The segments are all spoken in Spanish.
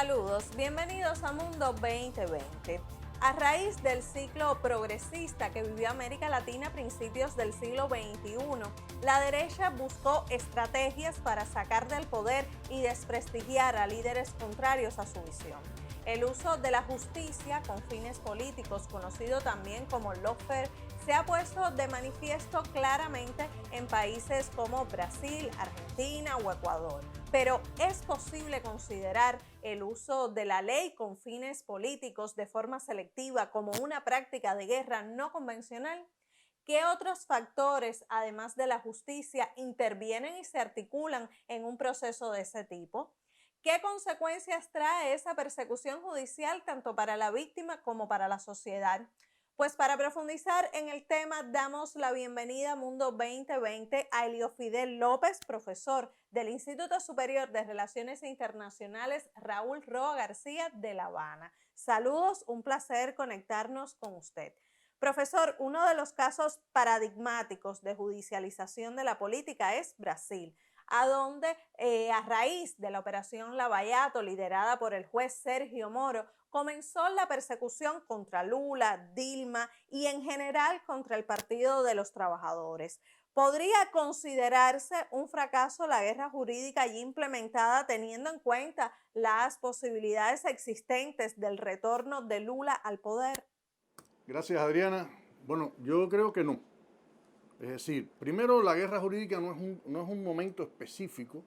Saludos, bienvenidos a Mundo 2020. A raíz del ciclo progresista que vivió América Latina a principios del siglo XXI, la derecha buscó estrategias para sacar del poder y desprestigiar a líderes contrarios a su visión. El uso de la justicia con fines políticos, conocido también como lawfare, se ha puesto de manifiesto claramente en países como Brasil, Argentina o Ecuador. Pero ¿es posible considerar el uso de la ley con fines políticos de forma selectiva como una práctica de guerra no convencional? ¿Qué otros factores, además de la justicia, intervienen y se articulan en un proceso de ese tipo? ¿Qué consecuencias trae esa persecución judicial tanto para la víctima como para la sociedad? Pues para profundizar en el tema, damos la bienvenida a Mundo 2020 a Eliofidel López, profesor del Instituto Superior de Relaciones Internacionales Raúl Roa García de La Habana. Saludos, un placer conectarnos con usted. Profesor, uno de los casos paradigmáticos de judicialización de la política es Brasil, a donde a raíz de la operación Lavallato, liderada por el juez Sergio Moro, comenzó la persecución contra Lula, Dilma y en general contra el Partido de los Trabajadores. ¿Podría considerarse un fracaso la guerra jurídica allí implementada teniendo en cuenta las posibilidades existentes del retorno de Lula al poder? Gracias, Adriana. Bueno, yo creo que no. Es decir, primero, la guerra jurídica no es un momento específico,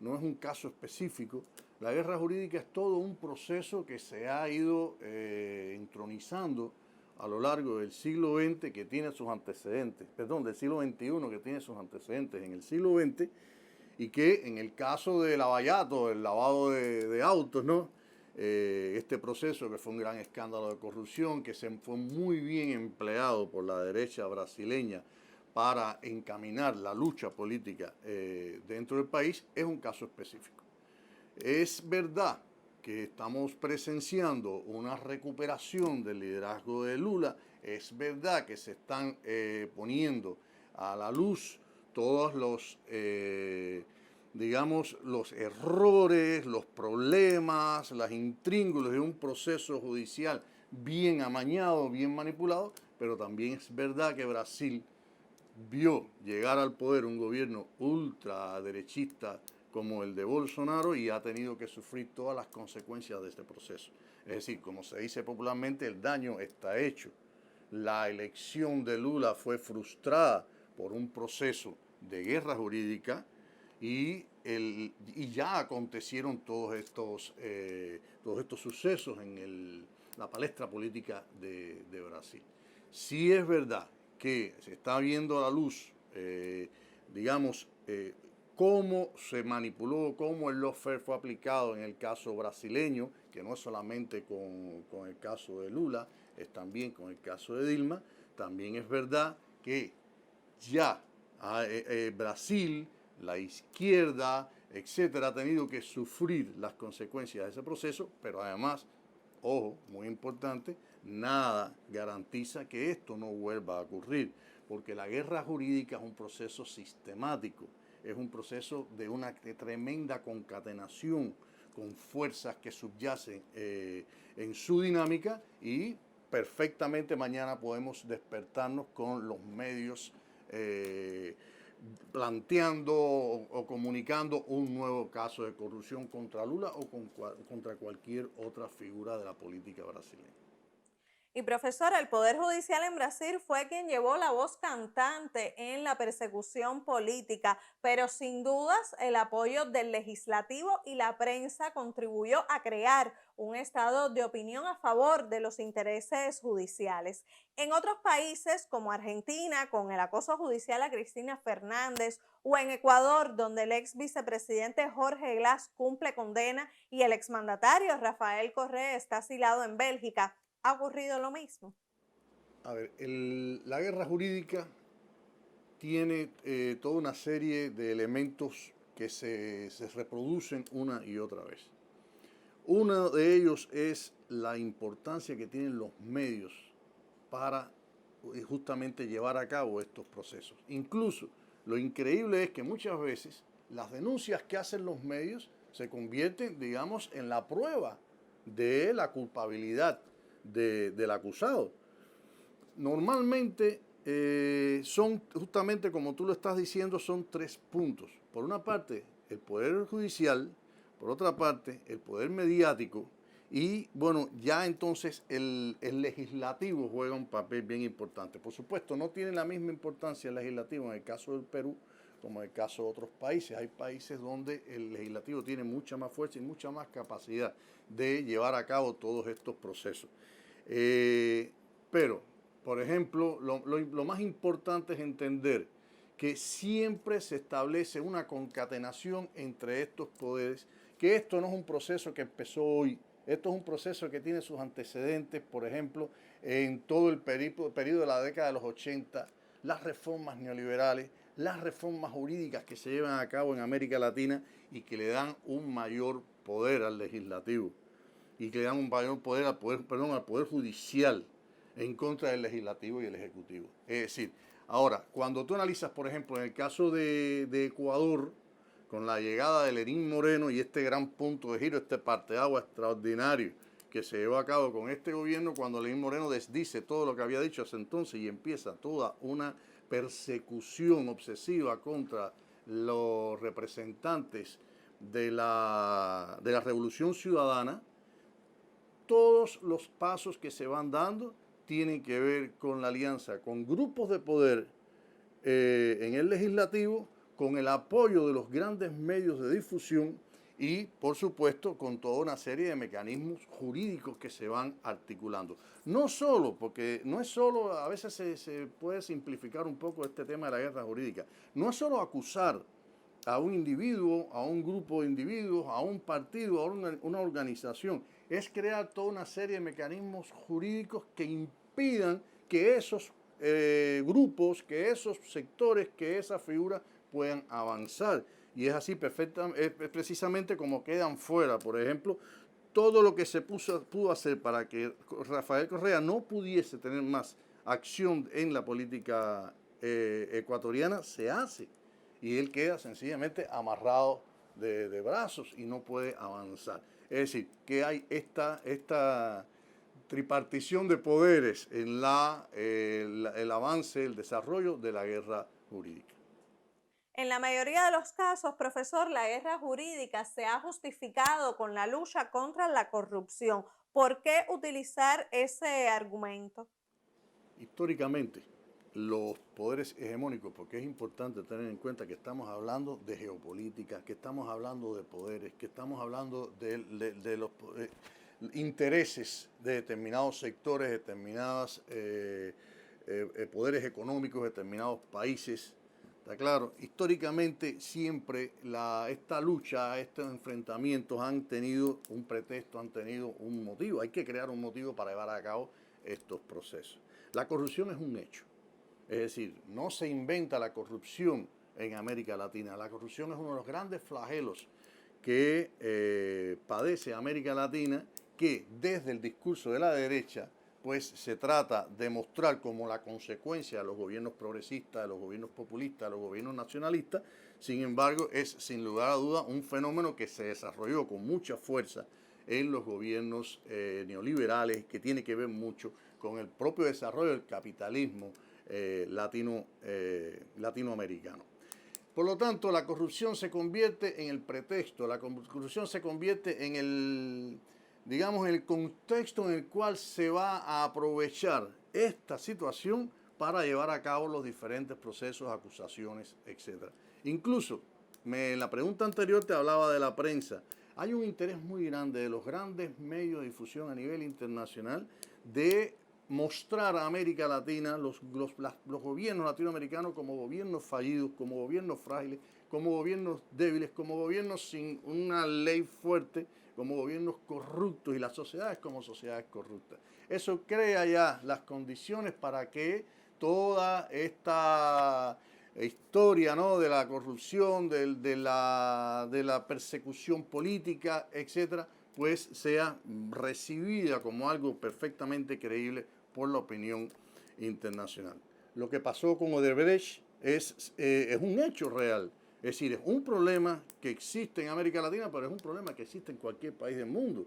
no es un caso específico. La guerra jurídica es todo un proceso que se ha ido entronizando a lo largo del siglo XX, que tiene sus antecedentes, perdón, del siglo XXI, que tiene sus antecedentes en el siglo XX, y que en el caso de Lavallato, el lavado de autos, ¿no? Este proceso que fue un gran escándalo de corrupción, que fue muy bien empleado por la derecha brasileña para encaminar la lucha política dentro del país, es un caso específico. Es verdad que estamos presenciando una recuperación del liderazgo de Lula, es verdad que se están poniendo a la luz todos los, digamos, los errores, los problemas, las intríngulas de un proceso judicial bien amañado, bien manipulado, pero también es verdad que Brasil vio llegar al poder un gobierno ultraderechista como el de Bolsonaro y ha tenido que sufrir todas las consecuencias de este proceso. Es decir, como se dice popularmente, el daño está hecho. La elección de Lula fue frustrada por un proceso de guerra jurídica y ya acontecieron todos estos sucesos en la palestra política de Brasil. Sí es verdad que se está viendo a la luz, digamos, cómo se manipuló, cómo el lawfare fue aplicado en el caso brasileño, que no es solamente con el caso de Lula, es también con el caso de Dilma. También es verdad que ya Brasil, la izquierda, etcétera, ha tenido que sufrir las consecuencias de ese proceso, pero además, ojo, muy importante, nada garantiza que esto no vuelva a ocurrir, porque la guerra jurídica es un proceso sistemático, es un proceso de una tremenda concatenación con fuerzas que subyacen en su dinámica y perfectamente mañana podemos despertarnos con los medios planteando o comunicando un nuevo caso de corrupción contra Lula o contra cualquier otra figura de la política brasileña. Y profesora, el Poder Judicial en Brasil fue quien llevó la voz cantante en la persecución política, pero sin dudas el apoyo del legislativo y la prensa contribuyó a crear un estado de opinión a favor de los intereses judiciales. En otros países como Argentina, con el acoso judicial a Cristina Fernández, o en Ecuador, donde el ex vicepresidente Jorge Glass cumple condena y el exmandatario Rafael Correa está asilado en Bélgica, ¿ha ocurrido lo mismo? A ver, la guerra jurídica tiene toda una serie de elementos que se reproducen una y otra vez. Uno de ellos es la importancia que tienen los medios para justamente llevar a cabo estos procesos. Incluso lo increíble es que muchas veces las denuncias que hacen los medios se convierte, digamos, en la prueba de la culpabilidad del acusado. Normalmente son, justamente como tú lo estás diciendo, son 3 puntos. Por una parte, el poder judicial, por otra parte, el poder mediático y, bueno, ya entonces el legislativo juega un papel bien importante. Por supuesto, no tiene la misma importancia el legislativo en el caso del Perú como en el caso de otros países. Hay países donde el legislativo tiene mucha más fuerza y mucha más capacidad de llevar a cabo todos estos procesos. Pero, por ejemplo, lo más importante es entender que siempre se establece una concatenación entre estos poderes, que esto no es un proceso que empezó hoy, esto es un proceso que tiene sus antecedentes, por ejemplo, en todo el periodo de la década de los 80, las reformas neoliberales, las reformas jurídicas que se llevan a cabo en América Latina y que le dan un mayor poder al legislativo y que le dan un mayor poder al poder judicial en contra del legislativo y el ejecutivo. Es decir, ahora, cuando tú analizas, por ejemplo, en el caso de Ecuador, con la llegada de Lenín Moreno y este gran punto de giro, este parteaguas extraordinario que se llevó a cabo con este gobierno, cuando Lenín Moreno desdice todo lo que había dicho hasta entonces y empieza toda una persecución obsesiva contra los representantes de la Revolución Ciudadana, todos los pasos que se van dando tienen que ver con la alianza con grupos de poder en el legislativo, con el apoyo de los grandes medios de difusión y, por supuesto, con toda una serie de mecanismos jurídicos que se van articulando. No solo, porque no es solo, a veces se puede simplificar un poco este tema de la guerra jurídica, no es solo acusar a un individuo, a un grupo de individuos, a un partido, a una organización, es crear toda una serie de mecanismos jurídicos que impidan que esos grupos, que esos sectores, que esas figuras puedan avanzar. Y es así es precisamente como quedan fuera, por ejemplo, todo lo que se pudo hacer para que Rafael Correa no pudiese tener más acción en la política ecuatoriana, se hace. Y él queda sencillamente amarrado de brazos y no puede avanzar. Es decir, que hay esta tripartición de poderes en el avance, el desarrollo de la guerra jurídica. En la mayoría de los casos, profesor, la guerra jurídica se ha justificado con la lucha contra la corrupción. ¿Por qué utilizar ese argumento? Históricamente, los poderes hegemónicos, porque es importante tener en cuenta que estamos hablando de geopolítica, que estamos hablando de poderes, que estamos hablando de los intereses de determinados sectores, determinados poderes económicos, determinados países. Está claro, históricamente siempre esta lucha, estos enfrentamientos han tenido un pretexto, han tenido un motivo. Hay que crear un motivo para llevar a cabo estos procesos. La corrupción es un hecho. Es decir, no se inventa la corrupción en América Latina. La corrupción es uno de los grandes flagelos que padece América Latina, que desde el discurso de la derecha pues se trata de mostrar como la consecuencia de los gobiernos progresistas, de los gobiernos populistas, de los gobiernos nacionalistas. Sin embargo, es sin lugar a duda un fenómeno que se desarrolló con mucha fuerza en los gobiernos neoliberales, que tiene que ver mucho con el propio desarrollo del capitalismo latinoamericano. Por lo tanto, la corrupción se convierte en el pretexto, la corrupción se convierte en el contexto en el cual se va a aprovechar esta situación para llevar a cabo los diferentes procesos, acusaciones, etc. Incluso, en la pregunta anterior te hablaba de la prensa. Hay un interés muy grande de los grandes medios de difusión a nivel internacional de mostrar a América Latina, los gobiernos latinoamericanos como gobiernos fallidos, como gobiernos frágiles, como gobiernos débiles, como gobiernos sin una ley fuerte, como gobiernos corruptos y las sociedades como sociedades corruptas. Eso crea ya las condiciones para que toda esta historia, ¿no?, de la corrupción, de la persecución política, etcétera, pues sea recibida como algo perfectamente creíble por la opinión internacional. Lo que pasó con Odebrecht es un hecho real. Es decir, es un problema que existe en América Latina, pero es un problema que existe en cualquier país del mundo.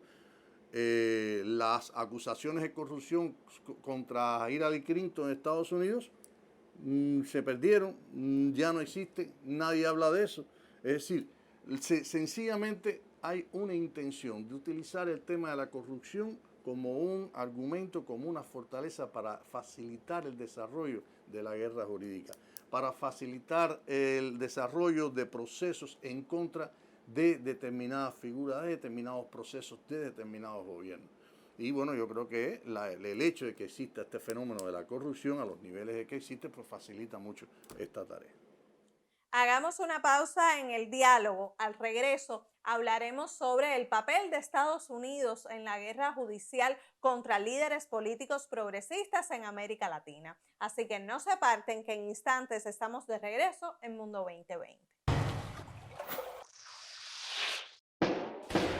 Las acusaciones de corrupción contra Hillary Clinton en Estados Unidos se perdieron, ya no existen, nadie habla de eso. Es decir, sencillamente hay una intención de utilizar el tema de la corrupción como un argumento, como una fortaleza para facilitar el desarrollo de la guerra jurídica, para facilitar el desarrollo de procesos en contra de determinadas figuras, de determinados procesos, de determinados gobiernos. Y bueno, yo creo que el hecho de que exista este fenómeno de la corrupción a los niveles de que existe, pues facilita mucho esta tarea. Hagamos una pausa en el diálogo. Al regreso hablaremos sobre el papel de Estados Unidos en la guerra judicial contra líderes políticos progresistas en América Latina. Así que no se aparten, que en instantes estamos de regreso en Mundo 2020.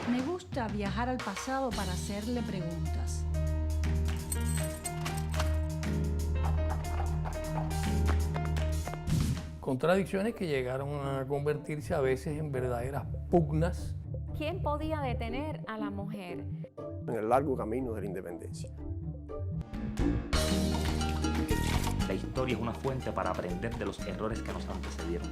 Me gusta viajar al pasado para hacerle preguntas. Contradicciones que llegaron a convertirse a veces en verdaderas pugnas. ¿Quién podía detener a la mujer? En el largo camino de la independencia. La historia es una fuente para aprender de los errores que nos antecedieron.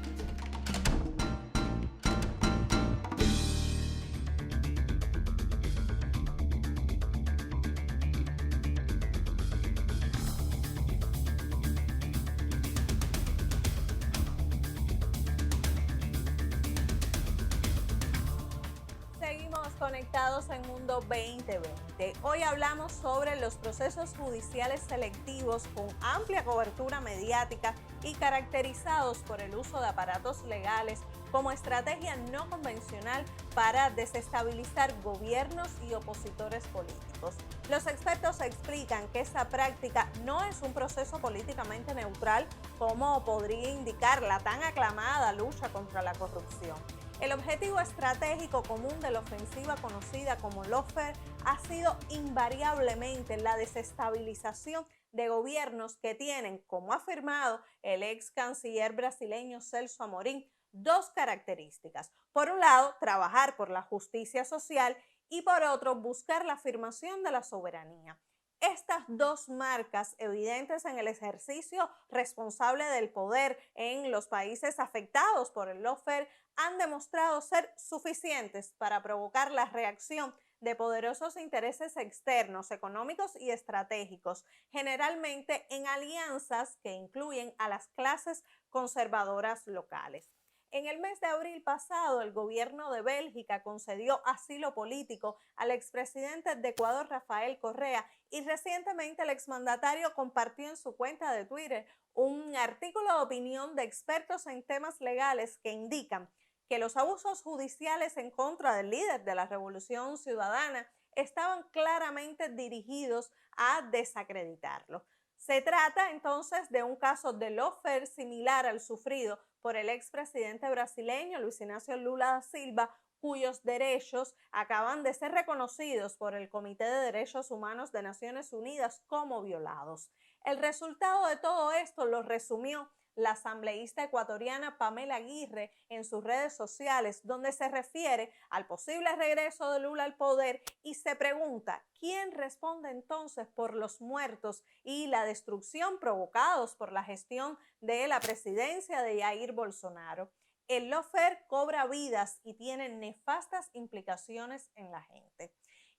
Conectados en Mundo 2020. Hoy hablamos sobre los procesos judiciales selectivos con amplia cobertura mediática y caracterizados por el uso de aparatos legales como estrategia no convencional para desestabilizar gobiernos y opositores políticos. Los expertos explican que esta práctica no es un proceso políticamente neutral como podría indicar la tan aclamada lucha contra la corrupción. El objetivo estratégico común de la ofensiva conocida como lawfare ha sido invariablemente la desestabilización de gobiernos que tienen, como ha afirmado el ex canciller brasileño Celso Amorim, dos características. Por un lado, trabajar por la justicia social y por otro, buscar la afirmación de la soberanía. Estas dos marcas evidentes en el ejercicio responsable del poder en los países afectados por el lawfare han demostrado ser suficientes para provocar la reacción de poderosos intereses externos, económicos y estratégicos, generalmente en alianzas que incluyen a las clases conservadoras locales. En el mes de abril pasado, el gobierno de Bélgica concedió asilo político al expresidente de Ecuador, Rafael Correa, y recientemente el exmandatario compartió en su cuenta de Twitter un artículo de opinión de expertos en temas legales que indican que los abusos judiciales en contra del líder de la Revolución Ciudadana estaban claramente dirigidos a desacreditarlo. Se trata entonces de un caso de lawfare similar al sufrido por el expresidente brasileño Luis Ignacio Lula da Silva, cuyos derechos acaban de ser reconocidos por el Comité de Derechos Humanos de Naciones Unidas como violados. El resultado de todo esto lo resumió la asambleísta ecuatoriana Pamela Aguirre en sus redes sociales, donde se refiere al posible regreso de Lula al poder y se pregunta quién responde entonces por los muertos y la destrucción provocados por la gestión de la presidencia de Jair Bolsonaro. El lawfare cobra vidas y tiene nefastas implicaciones en la gente.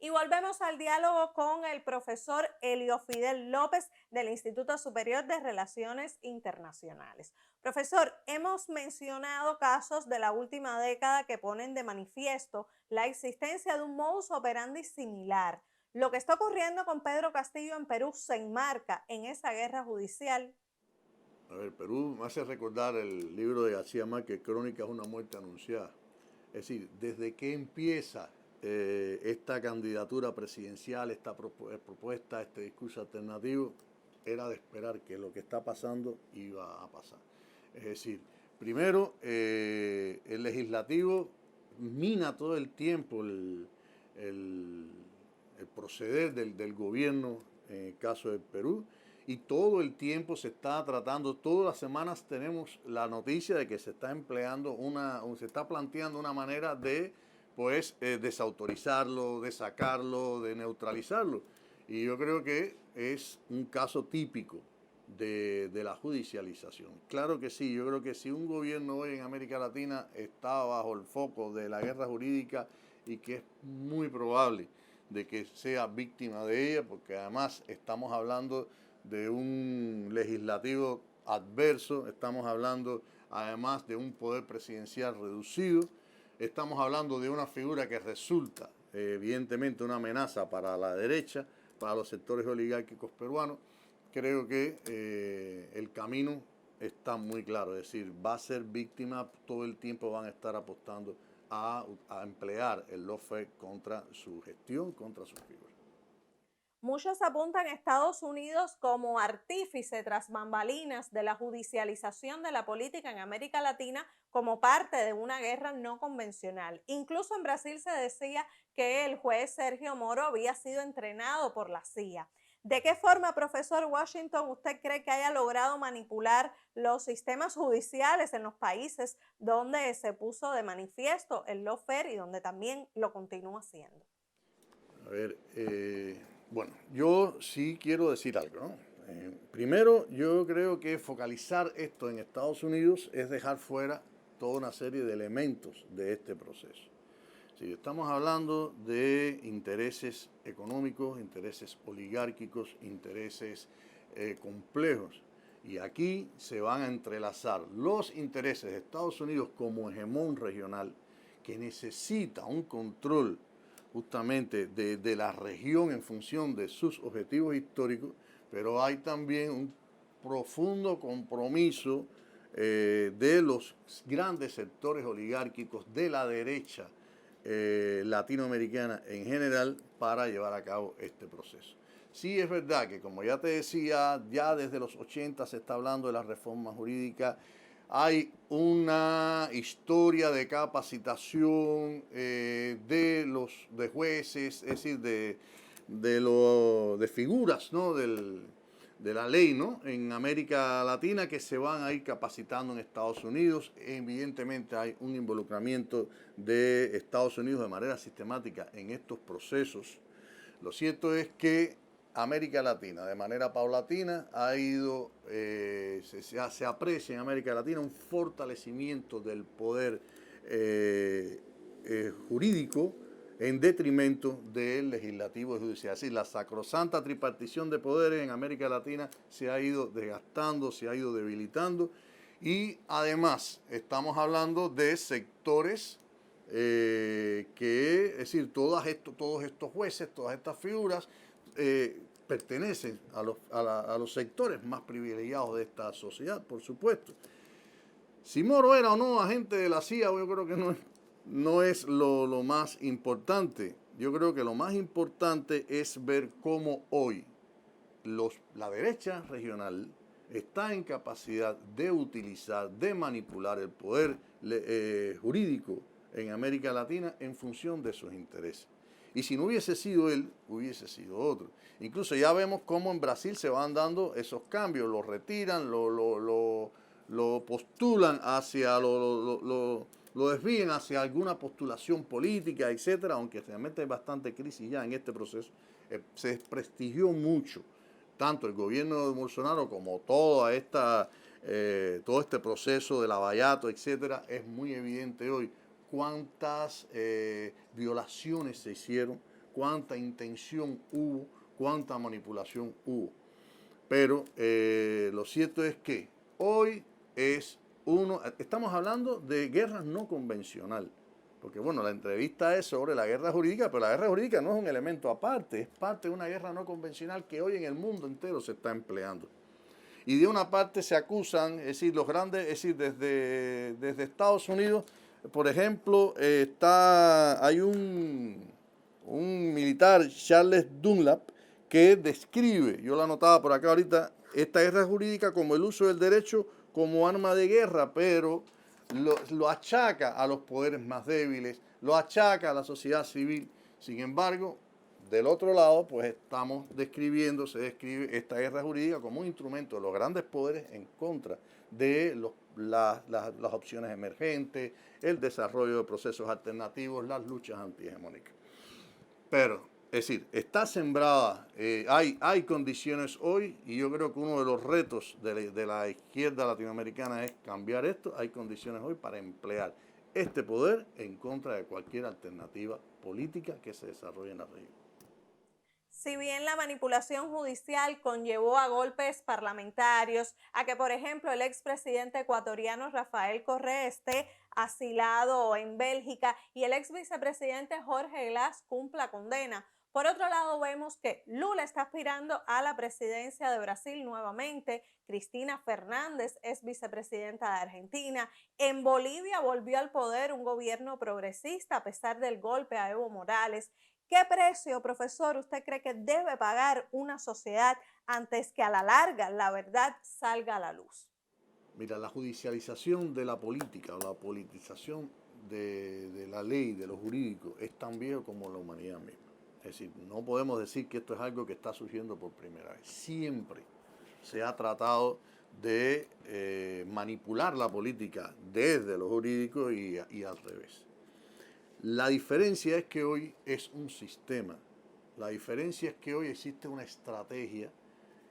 Y volvemos al diálogo con el profesor Elio Fidel López del Instituto Superior de Relaciones Internacionales. Profesor, hemos mencionado casos de la última década que ponen de manifiesto la existencia de un modus operandi similar. ¿Lo que está ocurriendo con Pedro Castillo en Perú se enmarca en esa guerra judicial? A ver, Perú me hace recordar el libro de García Márquez, Crónicas de una muerte anunciada. Es decir, desde que empieza esta candidatura presidencial, esta propuesta, este discurso alternativo, era de esperar que lo que está pasando iba a pasar. Es decir, primero, el legislativo mina todo el tiempo el proceder del gobierno en el caso del Perú, y todo el tiempo se está tratando, todas las semanas tenemos la noticia de que se está empleando se está planteando una manera de pues desautorizarlo, de sacarlo, de neutralizarlo. Y yo creo que es un caso típico de la judicialización. Claro que sí, yo creo que si un gobierno hoy en América Latina está bajo el foco de la guerra jurídica y que es muy probable de que sea víctima de ella, porque además estamos hablando de un legislativo adverso, estamos hablando además de un poder presidencial reducido, estamos hablando de una figura que resulta evidentemente una amenaza para la derecha, para los sectores oligárquicos peruanos. Creo que el camino está muy claro, es decir, va a ser víctima, todo el tiempo van a estar apostando a emplear el lawfare contra su gestión, contra su figura. Muchos apuntan a Estados Unidos como artífice tras bambalinas de la judicialización de la política en América Latina como parte de una guerra no convencional. Incluso en Brasil se decía que el juez Sergio Moro había sido entrenado por la CIA. ¿De qué forma, profesor Washington, usted cree que haya logrado manipular los sistemas judiciales en los países donde se puso de manifiesto el lawfare y donde también lo continúa haciendo? A ver, bueno, yo sí quiero decir algo, ¿no? Primero, yo creo que focalizar esto en Estados Unidos es dejar fuera toda una serie de elementos de este proceso. Si estamos hablando de intereses económicos, intereses oligárquicos, intereses complejos, y aquí se van a entrelazar los intereses de Estados Unidos como hegemón regional, que necesita un control justamente de la región en función de sus objetivos históricos, pero hay también un profundo compromiso de los grandes sectores oligárquicos de la derecha latinoamericana en general para llevar a cabo este proceso. Sí es verdad que, como ya te decía, ya desde los 80 se está hablando de la reforma jurídica. Hay una historia de capacitación de jueces, es decir, de figuras, ¿no? de la ley, ¿no? En América Latina que se van a ir capacitando en Estados Unidos. Evidentemente hay un involucramiento de Estados Unidos de manera sistemática en estos procesos. Lo cierto es que América Latina, de manera paulatina, ha ido, se aprecia en América Latina un fortalecimiento del poder jurídico en detrimento del legislativo y judicial. Es decir, la sacrosanta tripartición de poderes en América Latina se ha ido desgastando, se ha ido debilitando, y además estamos hablando de sectores es decir, todos estos jueces, todas estas figuras pertenecen a los sectores más privilegiados de esta sociedad, por supuesto. Si Moro era o no agente de la CIA, yo creo que no es lo más importante. Yo creo que lo más importante es ver cómo hoy la derecha regional está en capacidad de utilizar, de manipular el poder jurídico en América Latina en función de sus intereses. Y si no hubiese sido él, hubiese sido otro. Incluso ya vemos cómo en Brasil se van dando esos cambios, lo retiran, lo postulan hacia, lo desvían hacia alguna postulación política, etcétera, aunque realmente hay bastante crisis ya en este proceso. Se desprestigió mucho tanto el gobierno de Bolsonaro como todo este proceso de Lavallato, etcétera. Es muy evidente hoy cuántas violaciones se hicieron, cuánta intención hubo, cuánta manipulación hubo. Pero lo cierto es que hoy estamos hablando de guerra no convencional, porque bueno, la entrevista es sobre la guerra jurídica, pero la guerra jurídica no es un elemento aparte, es parte de una guerra no convencional que hoy en el mundo entero se está empleando. Y de una parte se acusan, es decir, los grandes, es decir, desde Estados Unidos, por ejemplo, hay un militar, Charles Dunlap, que describe, yo lo anotaba por acá ahorita, esta guerra jurídica como el uso del derecho como arma de guerra, pero lo achaca a los poderes más débiles, lo achaca a la sociedad civil. Sin embargo, del otro lado, pues estamos se describe esta guerra jurídica como un instrumento de los grandes poderes en contra de las opciones emergentes, el desarrollo de procesos alternativos, las luchas antihegemónicas. Pero, es decir, está sembrada, hay condiciones hoy, y yo creo que uno de los retos de la izquierda latinoamericana es cambiar esto. Hay condiciones hoy para emplear este poder en contra de cualquier alternativa política que se desarrolle en la región. Si bien la manipulación judicial conllevó a golpes parlamentarios, a que, por ejemplo, el expresidente ecuatoriano Rafael Correa esté asilado en Bélgica y el ex vicepresidente Jorge Glass cumpla condena, por otro lado, vemos que Lula está aspirando a la presidencia de Brasil nuevamente. Cristina Fernández es vicepresidenta de Argentina. En Bolivia volvió al poder un gobierno progresista a pesar del golpe a Evo Morales. ¿Qué precio, profesor, usted cree que debe pagar una sociedad antes que a la larga la verdad salga a la luz? Mira, la judicialización de la política o la politización de la ley, de lo jurídico, es tan viejo como la humanidad misma. Es decir, no podemos decir que esto es algo que está surgiendo por primera vez. Siempre se ha tratado de manipular la política desde lo jurídico y al revés. La diferencia es que hoy es un sistema. La diferencia es que hoy existe una estrategia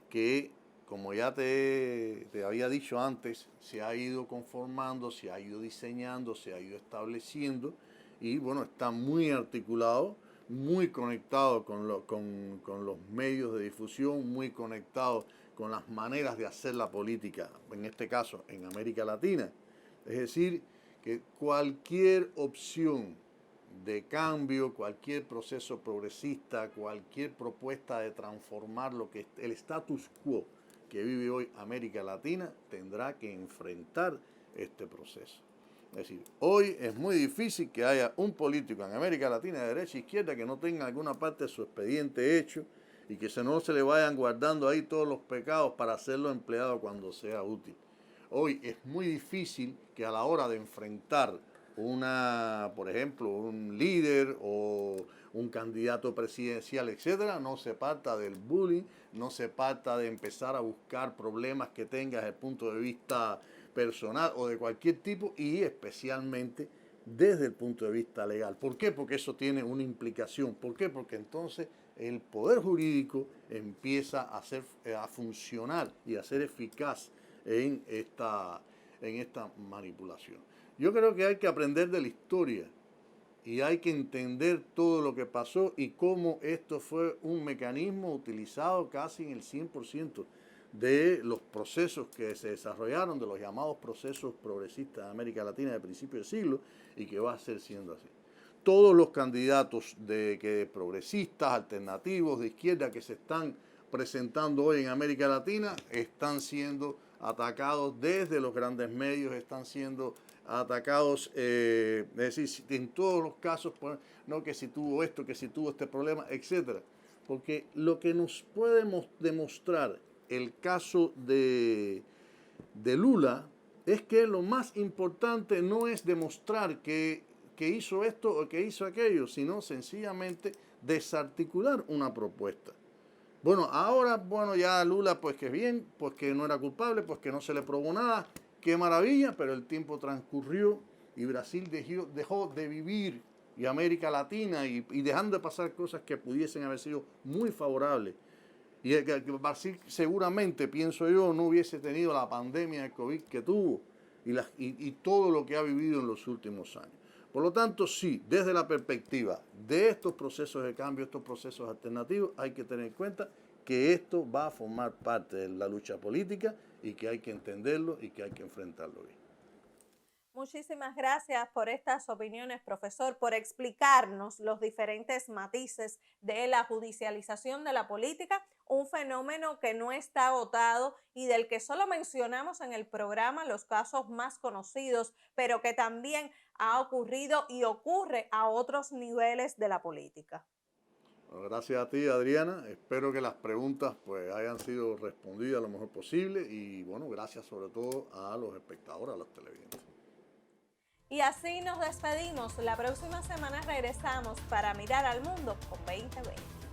que, como ya te había dicho antes, se ha ido conformando, se ha ido diseñando, se ha ido estableciendo y bueno, está muy articulado, muy conectado con los medios de difusión, muy conectado con las maneras de hacer la política, en este caso en América Latina. Es decir, que cualquier opción de cambio, cualquier proceso progresista, cualquier propuesta de transformar lo que el status quo que vive hoy América Latina, tendrá que enfrentar este proceso. Es decir, hoy es muy difícil que haya un político en América Latina de derecha e izquierda que no tenga alguna parte de su expediente hecho y que no se le vayan guardando ahí todos los pecados para hacerlo empleado cuando sea útil. Hoy es muy difícil que a la hora de enfrentar por ejemplo, un líder o un candidato presidencial, etcétera, no se parta del bullying, no se parta de empezar a buscar problemas que tenga desde el punto de vista personal o de cualquier tipo y especialmente desde el punto de vista legal. ¿Por qué? Porque eso tiene una implicación. ¿Por qué? Porque entonces el poder jurídico empieza a funcionar y a ser eficaz en esta manipulación. Yo creo que hay que aprender de la historia y hay que entender todo lo que pasó y cómo esto fue un mecanismo utilizado casi en el 100% de los procesos que se desarrollaron, de los llamados procesos progresistas de América Latina de principio del siglo y que va a ser siendo así. Todos los candidatos progresistas, alternativos, de izquierda que se están presentando hoy en América Latina están siendo atacados desde los grandes medios, están siendo atacados, es decir, en todos los casos, pues, no que si tuvo esto, que si tuvo este problema, etcétera. Porque lo que nos puede demostrar el caso de Lula es que lo más importante no es demostrar que hizo esto o que hizo aquello, sino sencillamente desarticular una propuesta. Bueno, ahora, ya Lula, pues que bien, pues que no era culpable, pues que no se le probó nada, qué maravilla, pero el tiempo transcurrió y Brasil dejó de vivir, y América Latina, y dejando de pasar cosas que pudiesen haber sido muy favorables. Y Brasil seguramente, pienso yo, no hubiese tenido la pandemia de COVID que tuvo y todo lo que ha vivido en los últimos años. Por lo tanto, sí, desde la perspectiva de estos procesos de cambio, estos procesos alternativos, hay que tener en cuenta que esto va a formar parte de la lucha política y que hay que entenderlo y que hay que enfrentarlo bien. Muchísimas gracias por estas opiniones, profesor, por explicarnos los diferentes matices de la judicialización de la política, un fenómeno que no está agotado y del que solo mencionamos en el programa los casos más conocidos, pero que también ha ocurrido y ocurre a otros niveles de la política. Bueno, gracias a ti, Adriana. Espero que las preguntas pues hayan sido respondidas lo mejor posible y bueno, gracias sobre todo a los espectadores, a los televidentes. Y así nos despedimos. La próxima semana regresamos para mirar al mundo con 2020.